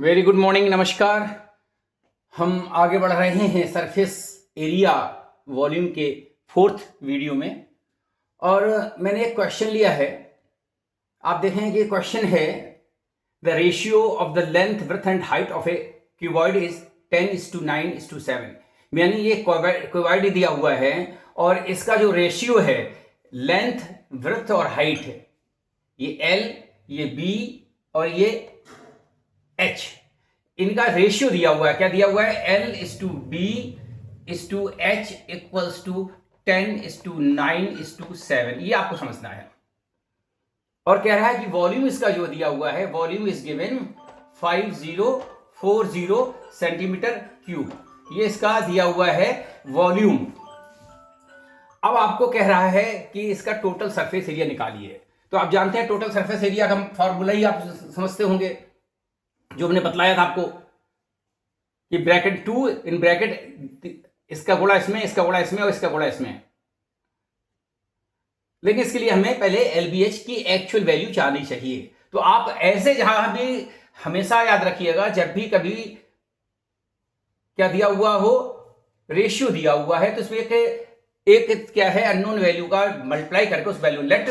Very good morning, नमस्कार। हम आगे बढ़ रहे हैं सरफेस एरिया वॉल्यूम के 4th वीडियो में और मैंने एक क्वेश्चन लिया है। आप देखें कि क्वेश्चन है the ratio of the length breadth and height of A cuboid is 10:9:7। यानी ये क्यूबॉइड दिया हुआ है और इसका जो रेशियो है लेंथ ब्रेथ और हाइट है, ये L, ये B और ये H, इनका रेशियो दिया हुआ है। क्या दिया हुआ है? L:B:H equals to 10:9:7। ये आपको समझना है। और कह रहा है कि वॉल्यूम इसका जो दिया हुआ है, volume is given 5040 centimetre cube. ये इसका दिया हुआ है वॉल्यूम। अब आपको कह रहा है कि इसका टोटल सरफेस एरिया निकालिए। तो आप जानते हैं टोटल सरफेस एरिया का फॉर्मूला ही आप समझते होंगे, जो मैंने बतलाया था आपको कि ब्रैकेट 2 इन ब्रैकेट इसका गुणा इसमें, इसका गुणा इसमें और इसका गुणा इसमें। लेकिन इसके लिए हमें पहले LBH की एक्चुअल वैल्यू जाननी चाहिए। तो आप ऐसे जहां भी हमेशा याद रखिएगा, जब भी कभी क्या दिया हुआ हो, रेशियो दिया हुआ है, तो इसमें एक क्या है अननोन वैल्यू का मल्टीप्लाई करके उस value let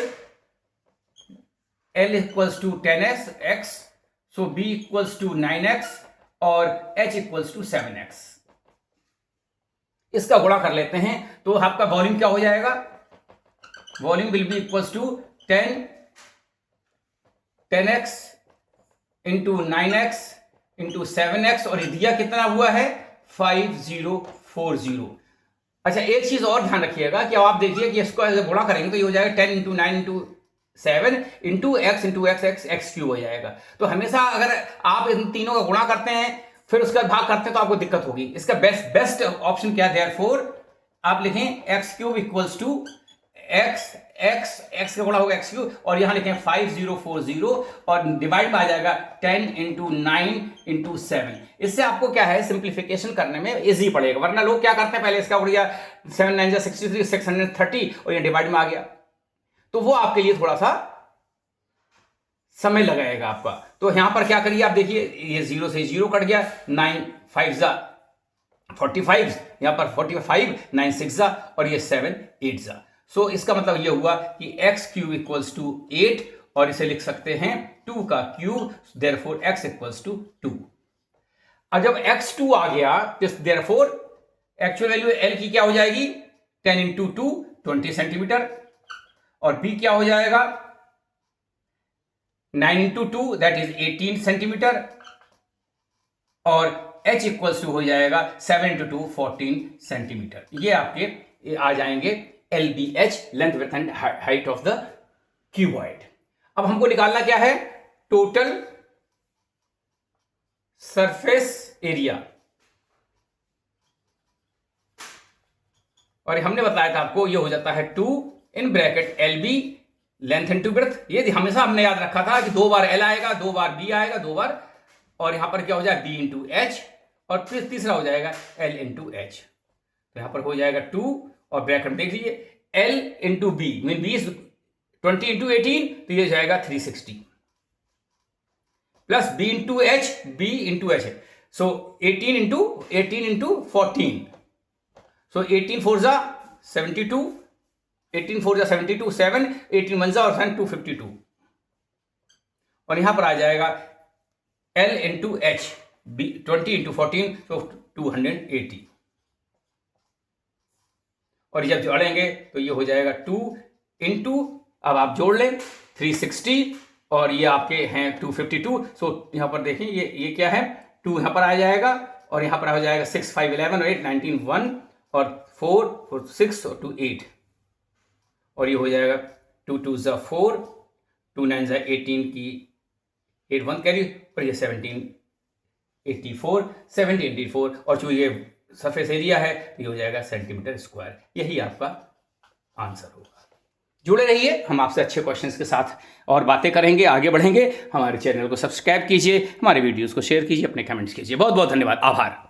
L equals to 10x, so B equals to 9x और H इक्वल्स टू 7x। इसका गुणा कर लेते हैं तो आपका वॉल्यूम क्या हो जाएगा? Volume will be equals to 10x into 9x into 7x और दिया कितना हुआ है? 5040। अच्छा, एक चीज और ध्यान रखिएगा कि आप देखिए कि इसको ऐसे गुणा करेंगे तो ये हो जाएगा 10 into 9 into 7 into x into x cube हो जाएगा। तो हमेशा अगर आप इन तीनों का गुणा करते हैं फिर उसका भाग करते हैं तो आपको दिक्कत होगी। इसका बेस्ट ऑप्शन क्या है? देयरफॉर आप लिखें x cube equals to x का गुणा होगा x क्यूब और यहां लिखें 5040 और डिवाइड में आ जाएगा 10 इंटू 9 इंटू 7। इससे आपको क्या है सिंप्लीफिकेशन करने में इजी पड़ेगा। वरना लोग क्या करते हैं, पहले इसका उड़ गया 7 9 63 630 और ये डिवाइड में आ गया, तो वो आपके लिए थोड़ा सा समय लगाएगा आपका। तो यहां पर क्या करिए, आप देखिए ये 0 से 0 कट गया, 9 5 45, यहां पर 45 9 6 और ये 7 8। सो इसका मतलब ये हुआ कि x क्यूब इक्वल्स टू 8 और इसे लिख सकते हैं 2 का cube, therefore x equals to 2। अब जब x2 आ गया तो देयरफॉर एक्चुअल वैल्यू L की क्या हो जाएगी? 10 इंटू 2 20 सेंटीमीटर और B क्या हो जाएगा? 9 इंटू 2 दैट इज 18 सेंटीमीटर और H इक्वल्स टू हो जाएगा 7 इंटू 2 14 सेंटीमीटर। ये आपके आ जाएंगे LBH, length breadth and height of the cuboid. अब हमको निकालना क्या है? Total surface area. और हमने बताया था आपको ये हो जाता है 2 in bracket LB length into breadth. ये हमेशा हमने याद रखा था कि 2 बार L आएगा, 2 बार B आएगा, 2 बार, और यहां पर क्या हो जाएगा? B इंटू H और फिर तीसरा हो जाएगा L इंटू H। तो यहां पर हो जाएगा 2 और ब्रैकेट देख लीजिए L into B mean B 20 into 18 तो ये जाएगा 360 plus B into H, B into H, सो 18 इंटू 14, सो 18 4 जा 72, 18 4 जा 72, 7 18 1 जा और 7 252 और यहां पर आ जाएगा L into H, B 20 into 14 सो 280 और जब जोड़ेंगे तो ये हो जाएगा 2 इंटू, अब आप जोड़ लें 360 और ये आपके हैं 252। सो यहां पर देखें ये क्या है? 2 यहां पर आ जाएगा और यहां पर आ जाएगा 6 5 11 और 8 19 1 और 4 4 6 और 2 8 और ये हो जाएगा 2 2 जा 4 2 9 जा 18 की 8 1 कैरी और ये 1784 और जो ये सरफेस एरिया है तो ये हो जाएगा सेंटीमीटर स्क्वायर। यही आपका आंसर होगा। जुड़े रहिए, हम आपसे अच्छे क्वेश्चंस के साथ और बातें करेंगे, आगे बढ़ेंगे। हमारे चैनल को सब्सक्राइब कीजिए, हमारे वीडियोस को शेयर कीजिए, अपने कमेंट्स कीजिए। बहुत बहुत धन्यवाद, आभार।